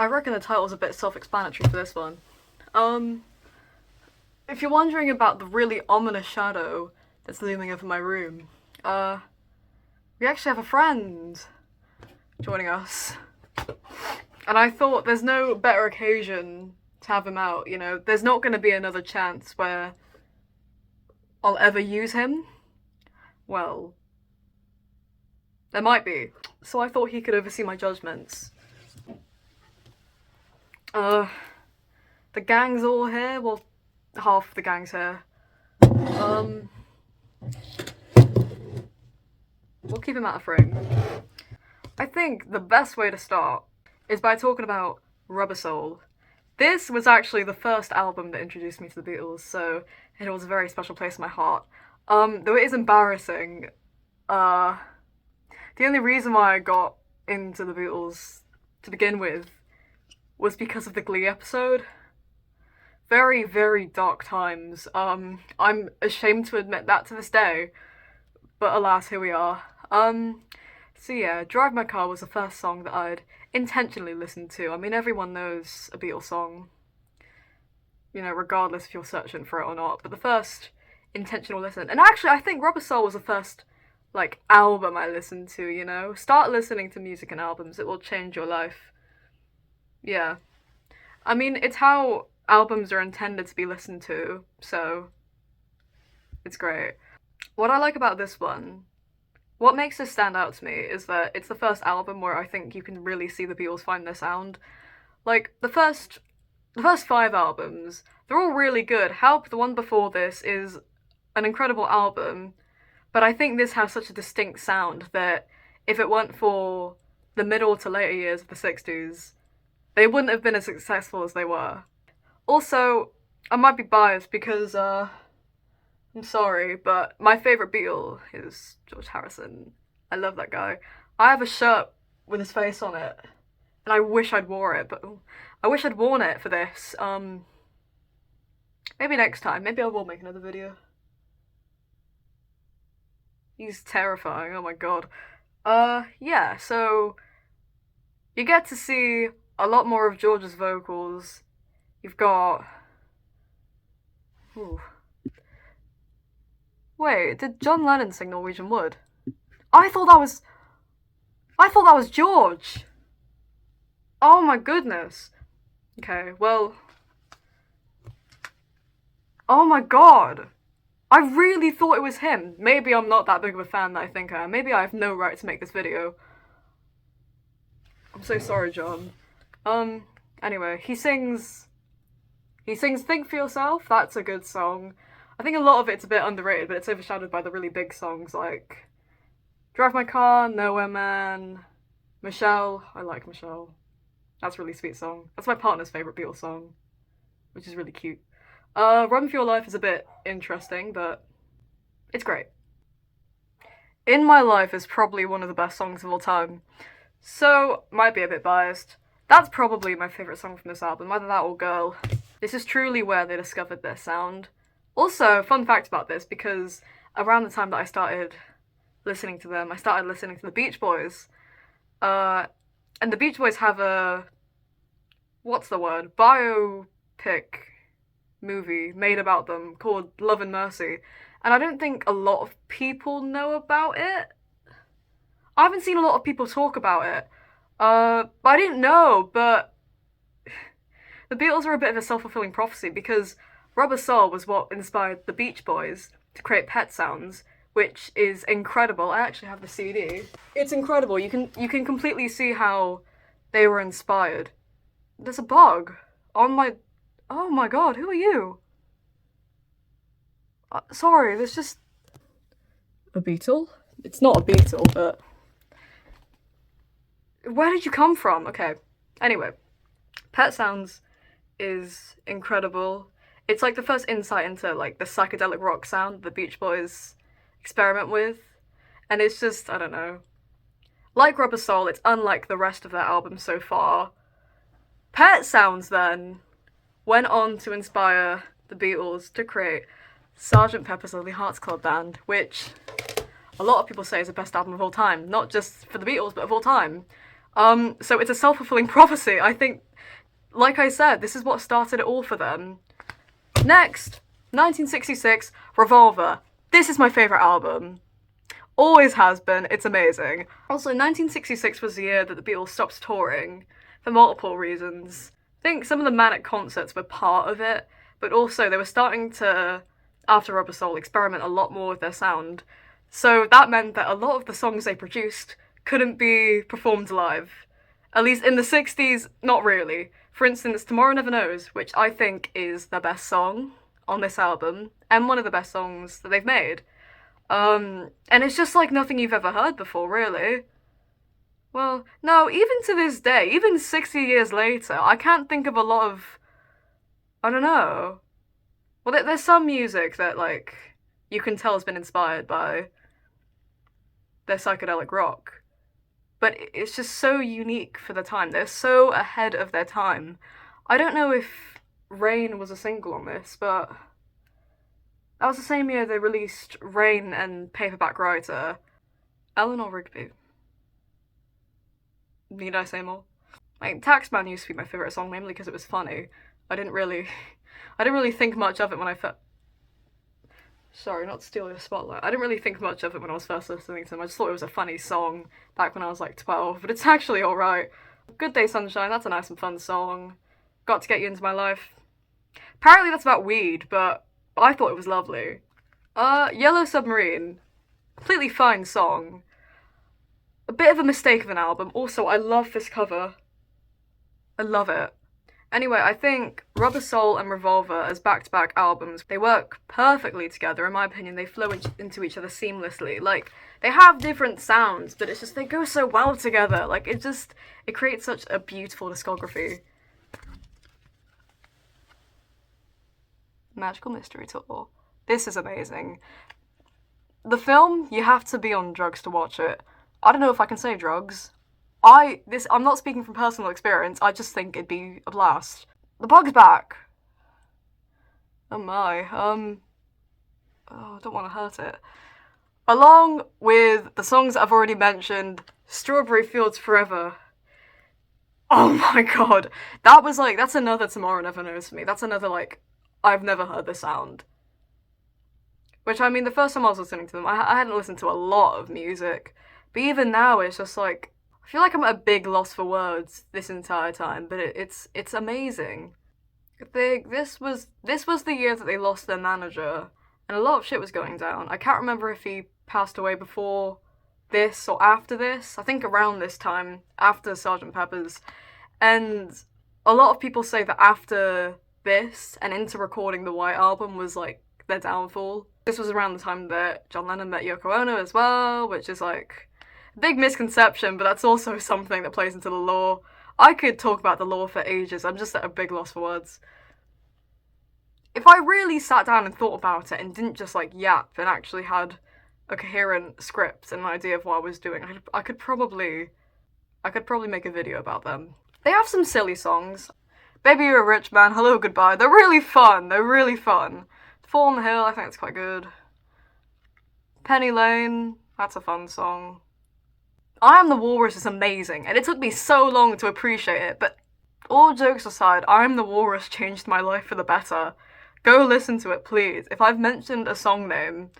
I reckon the title's a bit self-explanatory for this one. If you're wondering about the really ominous shadow that's looming over my room, we actually have a friend joining us. And I thought there's no better occasion to have him out, you know? There's not going to be another chance where I'll ever use him. Well, there might be. So I thought he could oversee my judgments. The gang's all here. Well, half the gang's here. We'll keep him out of frame. I think the best way to start is by talking about Rubber Soul. This was actually the first album that introduced me to the Beatles, so it holds a very special place in my heart. Though it is embarrassing, the only reason why I got into the Beatles to begin with was because of the Glee episode. Very, very dark times. I'm ashamed to admit that to this day, but alas, here we are. So yeah, Drive My Car was the first song that I'd intentionally listened to. I mean, everyone knows a Beatles song, you know, regardless if you're searching for it or not, but the first intentional listen. And actually, I think Rubber Soul was the first, like, album I listened to, you know? Start listening to music and albums, it will change your life. Yeah. I mean, it's how albums are intended to be listened to, so it's great. What I like about this one, what makes this stand out to me, is that it's the first album where I think you can really see the Beatles find their sound. Like, the first 5 albums, they're all really good. Help, the one before this, is an incredible album, but I think this has such a distinct sound that if it weren't for the middle to later years of the 60s, they wouldn't have been as successful as they were. Also, I might be biased because, I'm sorry, but my favourite Beatle is George Harrison. I love that guy. I have a shirt with his face on it, and I wish I'd wore it, but I wish I'd worn it for this. Maybe next time. Maybe I will make another video. He's terrifying, oh my god. Yeah, so you get to see a lot more of George's vocals. You've got... Ooh. Wait, did John Lennon sing Norwegian Wood? I thought that was George! Oh my goodness. Okay, well... Oh my god! I really thought it was him. Maybe I'm not that big of a fan that I think I am. Maybe I have no right to make this video. I'm so sorry, John. Anyway, he sings Think For Yourself. That's a good song. I think a lot of it's a bit underrated, but it's overshadowed by the really big songs like Drive My Car, Nowhere Man, Michelle. I like Michelle. That's a really sweet song. That's my partner's favourite Beatles song, which is really cute. Run For Your Life is a bit interesting, but it's great. In My Life is probably one of the best songs of all time, so might be a bit biased. That's probably my favourite song from this album, either that or Girl. This is truly where they discovered their sound. Also, fun fact about this, because around the time that I started listening to them, I started listening to the Beach Boys. And the Beach Boys have a... what's the word? Biopic movie made about them called Love and Mercy. And I don't think a lot of people know about it. I haven't seen a lot of people talk about it. But I didn't know, but the Beatles are a bit of a self-fulfilling prophecy because Rubber Soul was what inspired the Beach Boys to create Pet Sounds, which is incredible. I actually have the CD. It's incredible. You can completely see how they were inspired. There's a bug on my... Oh my god, who are you? Sorry, there's just... A beetle? It's not a beetle, but... Where did you come from? Okay. Anyway, Pet Sounds is incredible. It's like the first insight into like the psychedelic rock sound the Beach Boys experiment with. And it's just, I don't know. Like Rubber Soul, it's unlike the rest of their album so far. Pet Sounds then went on to inspire the Beatles to create Sgt. Pepper's Lonely Hearts Club Band, which a lot of people say is the best album of all time. Not just for the Beatles, but of all time. So it's a self-fulfilling prophecy. I think, like I said, this is what started it all for them. Next, 1966, Revolver. This is my favourite album. Always has been, it's amazing. Also, 1966 was the year that the Beatles stopped touring, for multiple reasons. I think some of the manic concerts were part of it, but also they were starting to, after Rubber Soul, experiment a lot more with their sound. So that meant that a lot of the songs they produced couldn't be performed live. At least in the 60s, not really. For instance, Tomorrow Never Knows, which I think is the best song on this album, and one of the best songs that they've made. And it's just like nothing you've ever heard before, really. Well, no, even to this day, even 60 years later, I can't think of a lot of, I don't know. Well, there's some music that, like, you can tell has been inspired by their psychedelic rock. But it's just so unique for the time. They're so ahead of their time. I don't know if Rain was a single on this, but that was the same year they released Rain and Paperback Writer. Eleanor Rigby. Need I say more? Like, Taxman used to be my favourite song, mainly because it was funny. I didn't really think much of it when I first... Sorry, not to steal your spotlight. I didn't really think much of it when I was first listening to them. I just thought it was a funny song back when I was like 12, but it's actually alright. Good Day Sunshine, that's a nice and fun song. Got to Get You Into My Life. Apparently that's about weed, but I thought it was lovely. Yellow Submarine. Completely fine song. A bit of a mistake of an album. Also, I love this cover. I love it. Anyway, I think Rubber Soul and Revolver as back-to-back albums, they work perfectly together, in my opinion. They flow into each other seamlessly. Like, they have different sounds, but it's just, they go so well together. Like, it creates such a beautiful discography. Magical Mystery Tour. This is amazing. The film, you have to be on drugs to watch it. I don't know if I can say drugs. I'm not speaking from personal experience, I just think it'd be a blast. The Bug's Back. Oh my, oh, I don't want to hurt it. Along with the songs I've already mentioned, Strawberry Fields Forever. Oh my god, that's another Tomorrow Never Knows for me. That's another, like, I've never heard the sound. Which, I mean, the first time I was listening to them, I hadn't listened to a lot of music. But even now, it's just like, I feel like I'm at a big loss for words this entire time, but it's amazing. This was the year that they lost their manager, and a lot of shit was going down. I can't remember if he passed away before this or after this. I think around this time, after Sgt. Pepper's. And a lot of people say that after this and into recording the White Album was like their downfall. This was around the time that John Lennon met Yoko Ono as well, which is like a big misconception, but that's also something that plays into the lore. I could talk about the lore for ages, I'm just at a big loss for words. If I really sat down and thought about it and didn't just like yap and actually had a coherent script and an idea of what I was doing, I could probably make a video about them. They have some silly songs. Baby You're a Rich Man, Hello Goodbye, they're really fun. Fall on the Hill, I think it's quite good. Penny Lane, that's a fun song. I Am the Walrus is amazing, and it took me so long to appreciate it, but all jokes aside, I Am the Walrus changed my life for the better. Go listen to it, please. If I've mentioned a song name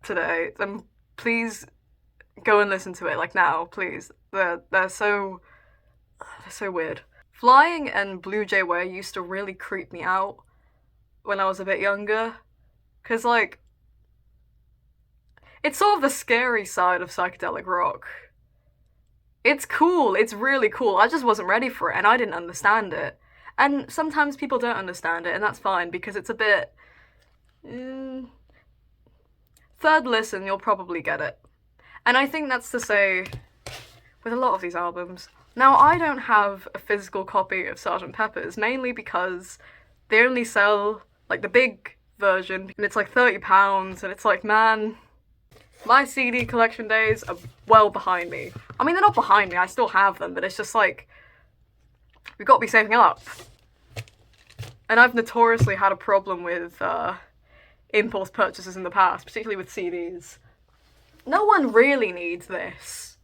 today, then please go and listen to it, like now, please. They're so weird. Flying and Blue Jay Way used to really creep me out when I was a bit younger, because, like, it's sort of the scary side of psychedelic rock. It's cool, it's really cool, I just wasn't ready for it, and I didn't understand it. And sometimes people don't understand it, and that's fine, because it's a bit... third listen, you'll probably get it. And I think that's to say with a lot of these albums. Now, I don't have a physical copy of Sgt. Pepper's, mainly because they only sell, like, the big version, and it's like £30, and it's like, man, my CD collection days are well behind me. I mean, they're not behind me, I still have them, but it's just like, we've got to be saving up. And I've notoriously had a problem with impulse purchases in the past, particularly with CDs. No one really needs this.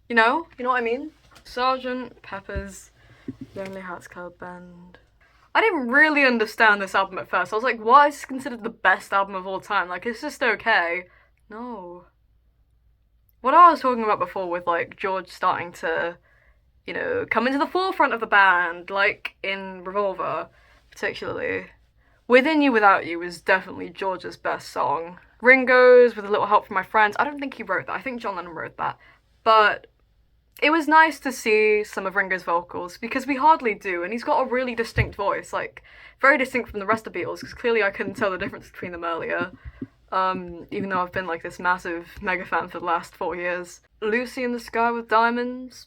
You know what I mean? Sergeant Pepper's Lonely Hearts Club Band. I didn't really understand this album at first. I was like, why is this considered the best album of all time? Like, it's just okay. No. What I was talking about before with, like, George starting to, you know, come into the forefront of the band, like in Revolver, particularly. Within You Without You is definitely George's best song. Ringo's With a Little Help from My Friends. I don't think he wrote that. I think John Lennon wrote that. But it was nice to see some of Ringo's vocals because we hardly do, and he's got a really distinct voice, like very distinct from the rest of the Beatles. Because clearly, I couldn't tell the difference between them earlier, even though I've been like this massive mega fan for the last 4 years. Lucy in the Sky with Diamonds,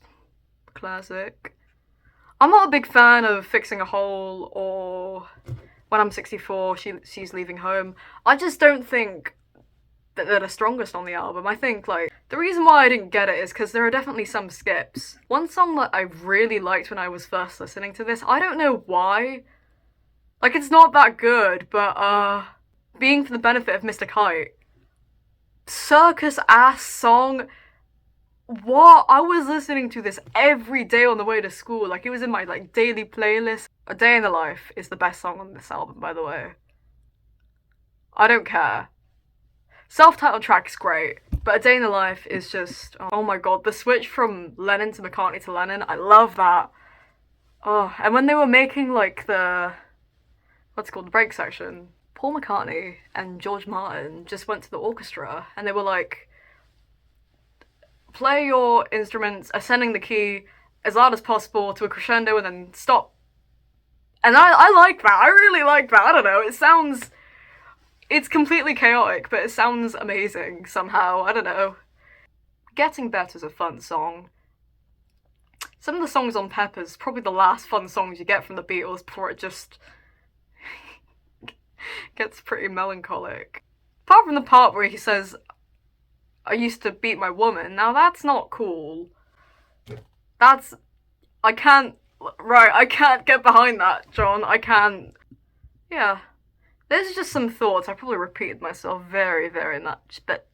classic. I'm not a big fan of Fixing a Hole or When I'm 64, She's Leaving Home. I just don't think that they're the strongest on the album. I think, like, the reason why I didn't get it is because there are definitely some skips. One song that I really liked when I was first listening to this, I don't know why. Like, it's not that good, but, Being for the Benefit of Mr. Kite. Circus-ass song. What? I was listening to this every day on the way to school. Like, it was in my, like, daily playlist. A Day in the Life is the best song on this album, by the way. I don't care. Self-titled track's great, but A Day in the Life is just, oh my god, the switch from Lennon to McCartney to Lennon, I love that. Oh, and when they were making, like, the break section, Paul McCartney and George Martin just went to the orchestra, and they were like, play your instruments, ascending the key as loud as possible to a crescendo, and then stop. And I like that, I really like that, I don't know, it's completely chaotic, but it sounds amazing somehow. I don't know. Getting Better's a fun song. Some of the songs on Pepper's probably the last fun songs you get from the Beatles before it just gets pretty melancholic. Apart from the part where he says, I used to beat my woman. Now that's not cool. I can't get behind that, John. I can't. Yeah. There's just some thoughts. I probably repeated myself very, very much, but